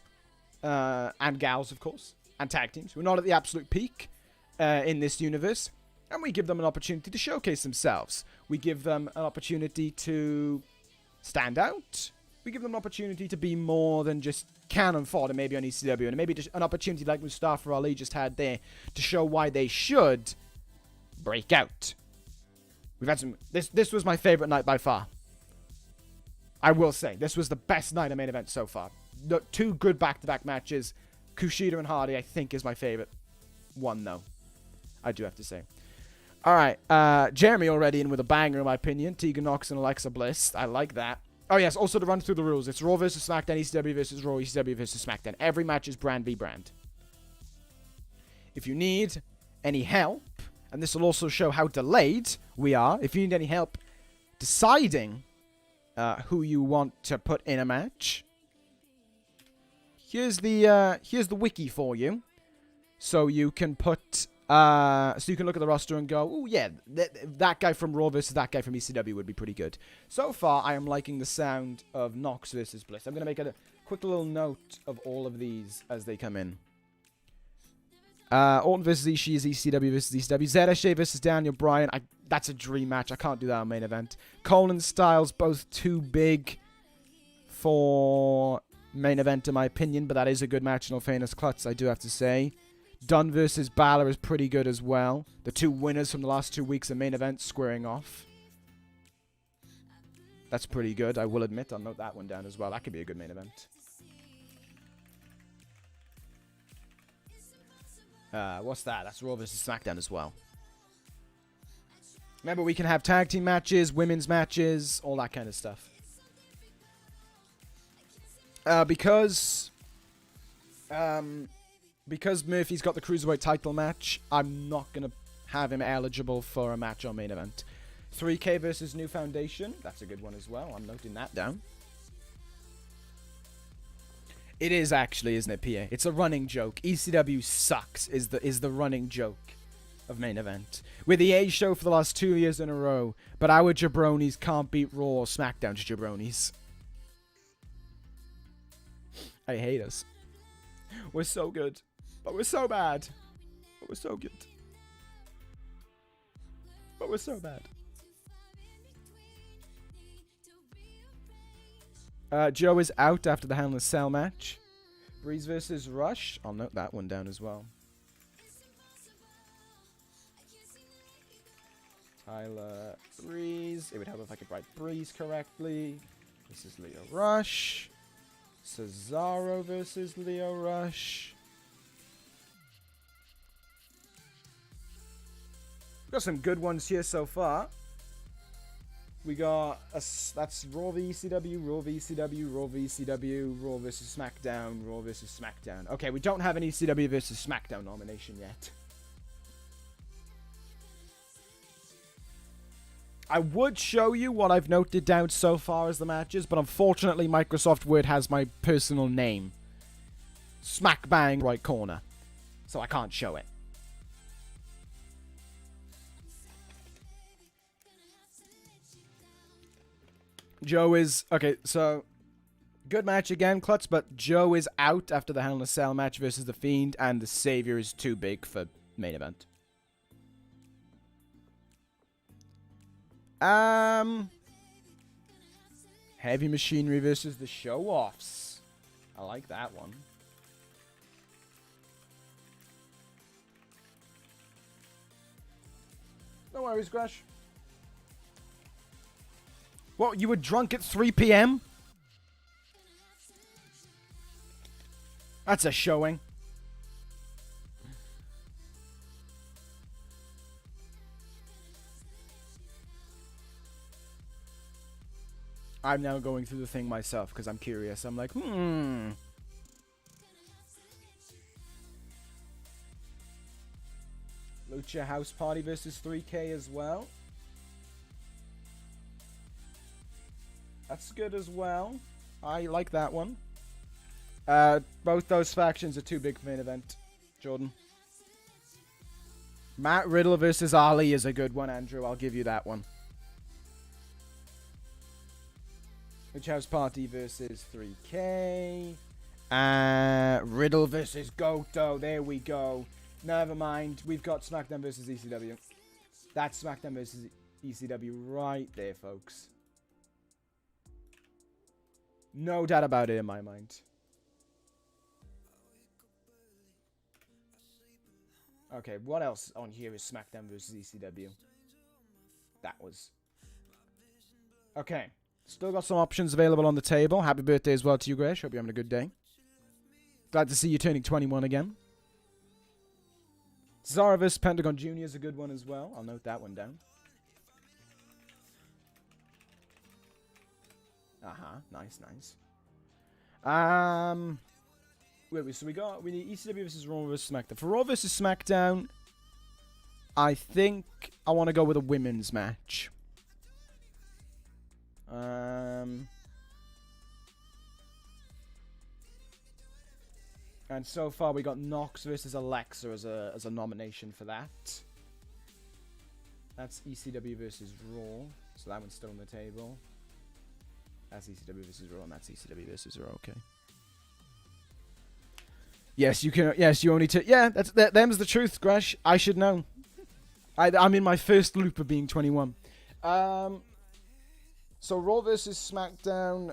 and gals, of course, and tag teams who are not at the absolute peak in this universe, and we give them an opportunity to showcase themselves. We give them an opportunity to stand out. We give them an opportunity to be more than just cannon fodder maybe on ECW, and maybe just an opportunity like Mustafa Ali just had there to show why they should break out. We've had some... This was my favorite night by far. I will say. This was the best night of main event so far. The two good back-to-back matches. KUSHIDA and Hardy, I think, is my favorite one, though. I do have to say. Alright. Jeremy already in with a banger, in my opinion. Tegan Nox and Alexa Bliss. I like that. Oh, yes. Also, to run through the rules. It's Raw versus SmackDown, ECW versus Raw, ECW versus SmackDown. Every match is brand v brand. If you need any help... And this will also show how delayed we are. If you need any help deciding who you want to put in a match, here's the wiki for you. So you can put so you can look at the roster and go, oh yeah, that guy from Raw versus that guy from ECW would be pretty good. So far, I am liking the sound of Nox versus Bliss. I'm gonna make a quick little note of all of these as they come in. Orton versus Ishii is ECW versus ECW. ZSJ versus Daniel Bryan. That's a dream match. I can't do that on main event. Cole and Styles, both too big for main event in my opinion, but that is a good match in all fairness. Klutz, I do have to say. Dunn versus Bálor is pretty good as well. The two winners from the last 2 weeks of main event squaring off. That's pretty good, I will admit. I'll note that one down as well. That could be a good main event. What's that? That's Raw vs. SmackDown as well. Remember, we can have tag team matches, women's matches, all that kind of stuff. Because Murphy's got the Cruiserweight title match, I'm not going to have him eligible for a match on main event. 3K versus New Foundation. That's a good one as well. I'm noting that down. It is actually, isn't it, PA? It's a running joke. ECW sucks is the running joke of main event. We're the A show for the last 2 years in a row, but our jabronis can't beat Raw or SmackDown's jabronis. I hate us. We're so good, but we're so bad. But we're so good. But we're so bad. Joe is out after the Hell in a Cell match. Breeze versus Rush. I'll note that one down as well. Tyler Breeze. It would help if I could write Breeze correctly. This is Leo Rush. Cesaro versus Leo Rush. We've got some good ones here so far. We got that's Raw v ECW, Raw v ECW, Raw v ECW, Raw vs SmackDown, Raw vs SmackDown. Okay, we don't have an ECW vs SmackDown nomination yet. I would show you what I've noted down so far as the matches, but unfortunately Microsoft Word has my personal name. Smack bang right corner. So I can't show it. Joe is... Okay, so... Good match again, Klutz, but Joe is out after the Hell in a Cell match versus The Fiend, and the Savior is too big for main event. Heavy Machinery versus the Show-Offs. I like that one. No worries, Crash. What, you were drunk at 3 PM? That's a showing. I'm now going through the thing myself because I'm curious. I'm like, Lucha House Party versus 3K as well. That's good as well. I like that one. Both those factions are too big for main event, Jordan. Matt Riddle versus Ali is a good one, Andrew. I'll give you that one. Lucha House Party versus 3K. Riddle versus Goto. There we go. Never mind. We've got SmackDown versus ECW. That's SmackDown versus ECW right there, folks. No doubt about it in my mind. Okay, what else on here is SmackDown versus ECW? That was... Okay. Still got some options available on the table. Happy birthday as well to you, Gresh. Hope you're having a good day. Glad to see you turning 21 again. Cesaro vs Pentagon Jr. is a good one as well. I'll note that one down. Nice, nice. Wait, so we need ECW versus Raw versus SmackDown. For Raw versus SmackDown, I think I want to go with a women's match. And so far we got Nox versus Alexa as a nomination for that. That's ECW versus Raw, so that one's still on the table. That's ECW versus Raw, and that's ECW versus Raw. Okay. Yes, you can. Yes, you only take. Yeah, them's the truth, Gresh. I should know. I'm in my first loop of being 21. So Raw versus SmackDown,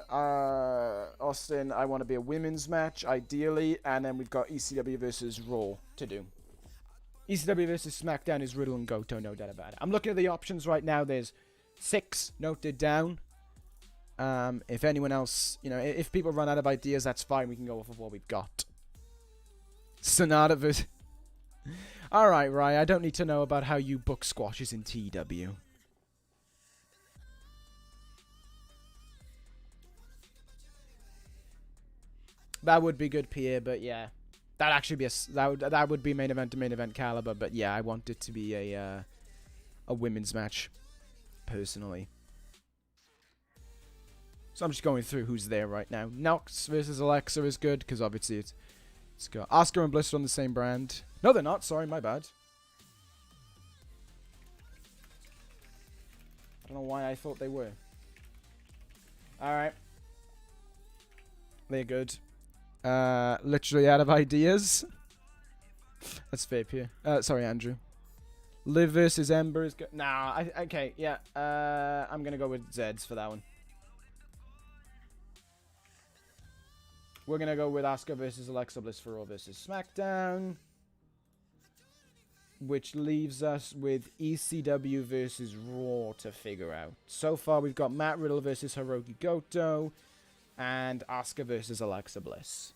Austin. I want to be a women's match, ideally, and then we've got ECW versus Raw to do. ECW versus SmackDown is Riddle and Goto, no doubt about it. I'm looking at the options right now. There's 6 noted down. If anyone else, if people run out of ideas, that's fine. We can go off of what we've got. Sonata versus Alright, Rye, I don't need to know about how you book squashes in TW. That would be good, Pierre, but yeah. That'd actually be that would be main event to main event caliber, but yeah, I want it to be a women's match, personally. So I'm just going through who's there right now. Nox versus Alexa is good, because obviously it's got Asuka and Bliss on the same brand. No, they're not. Sorry, my bad. I don't know why I thought they were. Alright. They're good. Literally out of ideas. That's fair, Pierre. Sorry, Andrew. Liv versus Ember is good. Nah, okay, yeah. I'm gonna go with Zeds for that one. We're gonna go with Asuka versus Alexa Bliss for Raw versus SmackDown. Which leaves us with ECW versus Raw to figure out. So far, we've got Matt Riddle versus Hiroki Goto. And Asuka versus Alexa Bliss.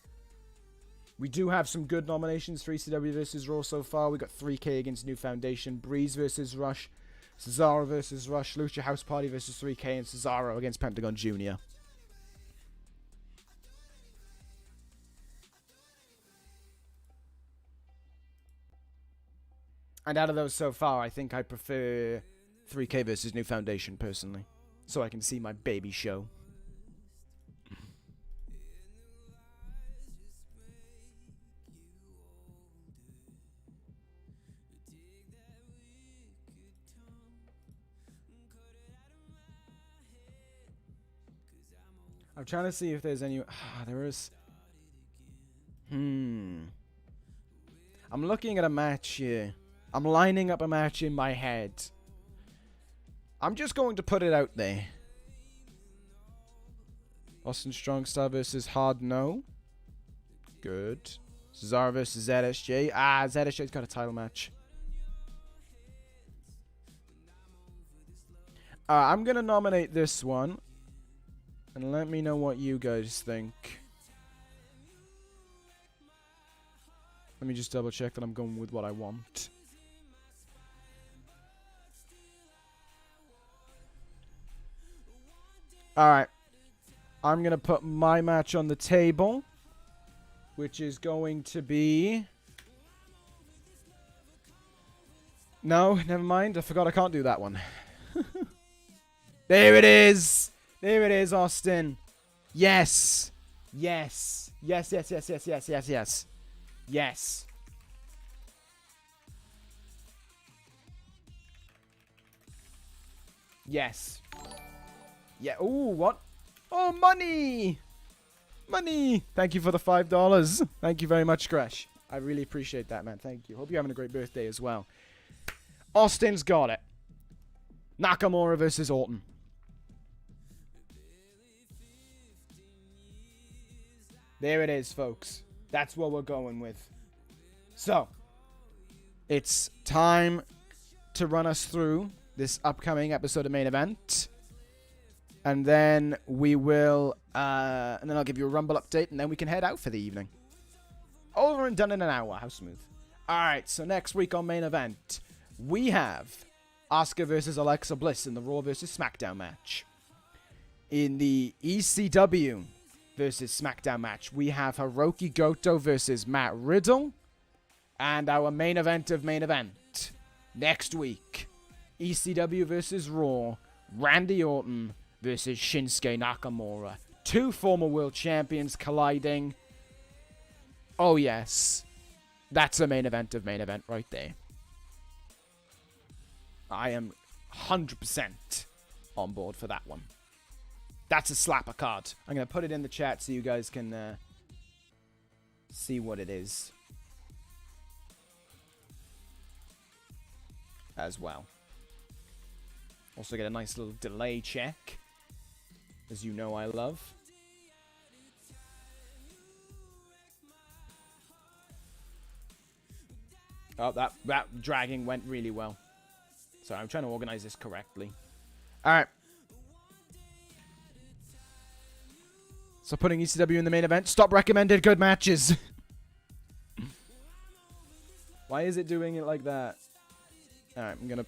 We do have some good nominations for ECW versus Raw so far. We got 3K against New Foundation, Breeze versus Rush, Cesaro versus Rush, Lucha House Party versus 3K, and Cesaro against Pentagon Jr. And out of those so far, I think I prefer 3K versus New Foundation personally, so I can see my baby show. I'm trying to see if there's any... there is... I'm looking at a match here. I'm lining up a match in my head. I'm just going to put it out there. Austin Strongstar versus Hard No. Good. Cesaro versus ZSJ. ZSJ's got a title match. I'm going to nominate this one. And let me know what you guys think. Let me just double check that I'm going with what I want. Alright. I'm going to put my match on the table. Which is going to be... No, never mind. I forgot I can't do that one. There it is! There it is, Austin. Yes. Yes. Yes, yes, yes, yes, yes, yes, yes. Yes. Yes. Yeah. Ooh, what? Oh, money! Money! Thank you for the $5. Thank you very much, Crash. I really appreciate that, man. Thank you. Hope you're having a great birthday as well. Austin's got it. Nakamura versus Orton. There it is, folks. That's what we're going with. So, it's time to run us through this upcoming episode of Main Event. And then we will, and then I'll give you a Rumble update, and then we can head out for the evening. Over and done in an hour. How smooth. Alright, so next week on Main Event, we have Asuka versus Alexa Bliss in the Raw versus SmackDown match. In the ECW versus SmackDown match, we have Hiroki Goto versus Matt Riddle. And our main event of Main Event next week, ECW versus Raw, Randy Orton versus Shinsuke Nakamura. Two former world champions colliding. Oh yes, that's a main event of Main Event right there. I am 100% on board for that one. That's a slapper card. I'm going to put it in the chat so you guys can see what it is as well. Also get a nice little delay check, as you know I love. Oh, that dragging went really well. So I'm trying to organize this correctly. Alright. So putting ECW in the main event. Stop recommended good matches. Why is it doing it like that? Alright, I'm gonna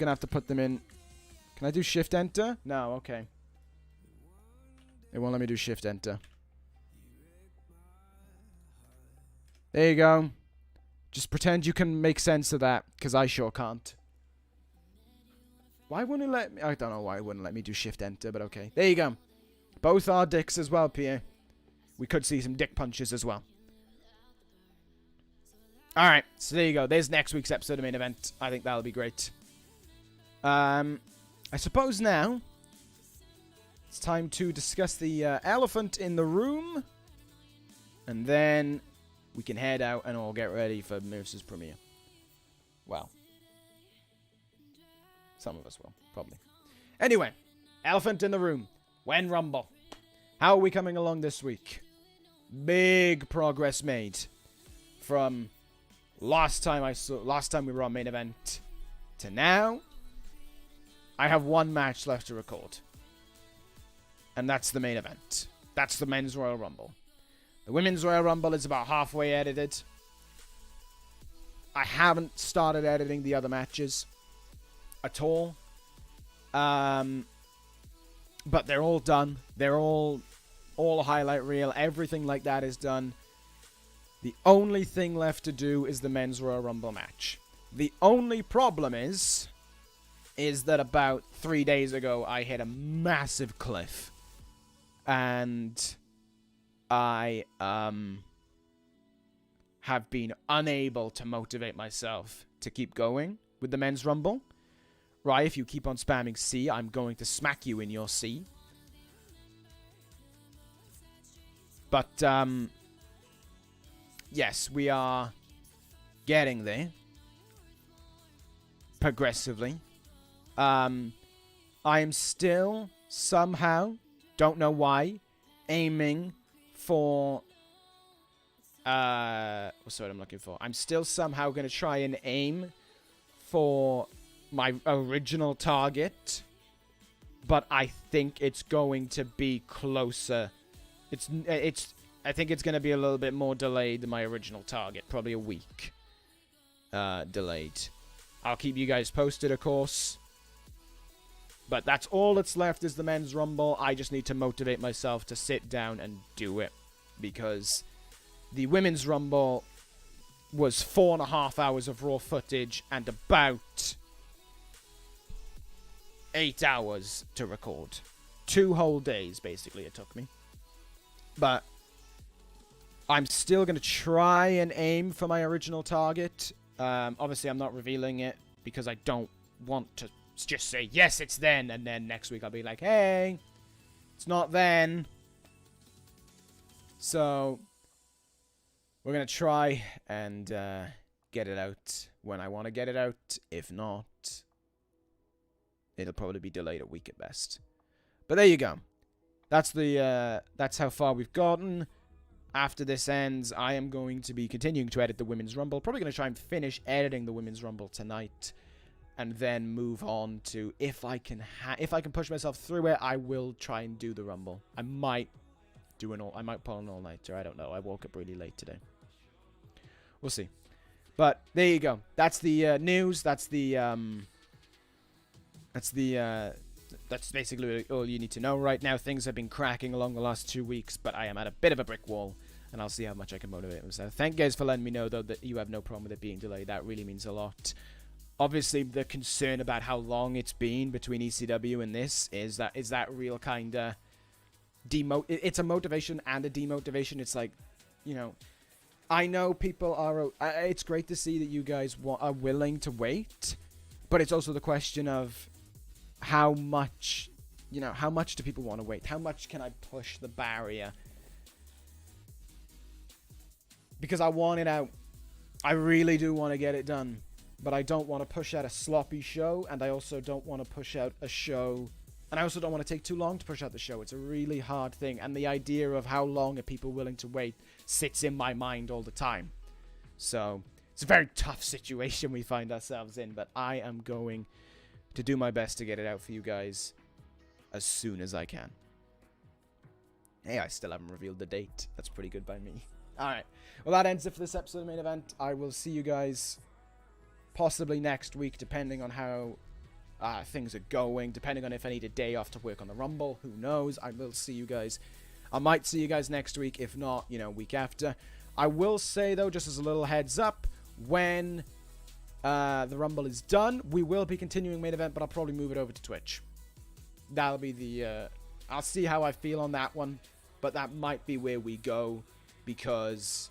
have to put them in. Can I do shift enter? No, okay. It won't let me do shift enter. There you go. Just pretend you can make sense of that, because I sure can't. Why wouldn't it let me? I don't know why it wouldn't let me do shift enter, but okay. There you go. Both are dicks as well, Pierre. We could see some dick punches as well. Alright, so there you go. There's next week's episode of Main Event. I think that'll be great. I suppose now it's time to discuss the elephant in the room. And then we can head out and all get ready for Moose's premiere. Well, some of us will, probably. Anyway, elephant in the room. When Rumble? How are we coming along this week? Big progress made from last time we were on Main Event to now. I have one match left to record, and that's the Main Event. That's the Men's Royal Rumble. The Women's Royal Rumble is about halfway edited. I haven't started editing the other matches at all. But they're all done. They're all a highlight reel. Everything like that is done. The only thing left to do is the Men's Royal Rumble match. The only problem is that about 3 days ago, I hit a massive cliff. And I have been unable to motivate myself to keep going with the Men's Rumble. Right, if you keep on spamming C, I'm going to smack you in your C. But, yes, we are getting there. Progressively. I am still, somehow, don't know why, aiming for... what's the word I'm looking for? I'm still somehow going to try and aim for my original target, but I think it's going to be closer. I think it's going to be a little bit more delayed than my original target, probably a week delayed. I'll keep you guys posted, of course. But that's all that's left is the Men's Rumble. I just need to motivate myself to sit down and do it, because the Women's Rumble was 4.5 hours of raw footage and about 8 hours to record. 2 whole days, basically, it took me. But I'm still going to try and aim for my original target. Obviously, I'm not revealing it because I don't want to just say, yes, it's then, and then next week I'll be like, hey, it's not then. So we're going to try and get it out when I want to get it out. If not, it'll probably be delayed a week at best. But there you go. That's how far we've gotten. After this ends, I am going to be continuing to edit the Women's Rumble. Probably going to try and finish editing the Women's Rumble tonight, and then move on to, if I can push myself through it, I will try and do the Rumble. I might pull an all-nighter. I don't know. I woke up really late today. We'll see. But there you go. That's the news. That's basically all you need to know right now. Things have been cracking along the last 2 weeks, but I am at a bit of a brick wall, and I'll see how much I can motivate myself. Thank you guys for letting me know, though, that you have no problem with it being delayed. That really means a lot. Obviously, the concern about how long it's been between ECW and this is that real kind of it's a motivation and a demotivation. It's like, you know, I know people are... it's great to see that you guys are willing to wait, but it's also the question of how much, you know, how much do people want to wait? How much can I push the barrier? Because I want it out. I really do want to get it done. But I don't want to push out a sloppy show, and I also don't want to push out a show... And I also don't want to take too long to push out the show. It's a really hard thing, and the idea of how long are people willing to wait sits in my mind all the time. So, it's a very tough situation we find ourselves in, but I am going to do my best to get it out for you guys as soon as I can. Hey, I still haven't revealed the date. That's pretty good by me. Alright. Well, that ends it for this episode of the main event. I will see you guys possibly next week, depending on how things are going, depending on if I need a day off to work on the Rumble. Who knows? I will see you guys. I might see you guys next week, if not, you know, week after. I will say, though, just as a little heads up, when the Rumble is done, we will be continuing main event, but I'll probably move it over to Twitch. That'll be the... I'll see how I feel on that one, but that might be where we go, because...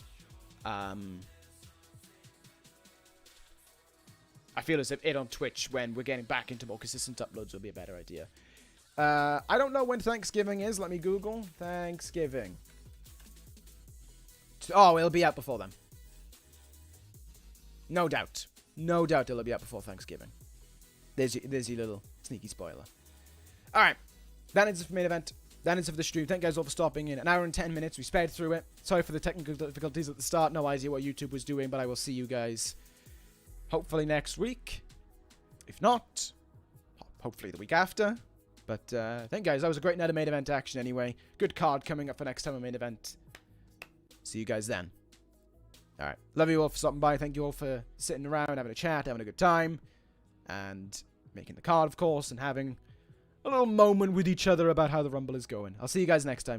I feel as if it on Twitch, when we're getting back into more consistent uploads, will be a better idea. I don't know when Thanksgiving is. Let me Google. Thanksgiving. Oh, it'll be out before then. No doubt. No doubt it'll be out before Thanksgiving. There's your little sneaky spoiler. Alright. That ends it for main event. That ends it for the stream. Thank you guys all for stopping in. An hour and 10 minutes. We sped through it. Sorry for the technical difficulties at the start. No idea what YouTube was doing, but I will see you guys hopefully next week. If not, hopefully the week after. But thank you guys. That was a great night of main event action anyway. Good card coming up for next time on main event. See you guys then. Alright. Love you all for stopping by. Thank you all for sitting around, having a chat, having a good time. And making the card, of course, and having a little moment with each other about how the Rumble is going. I'll see you guys next time.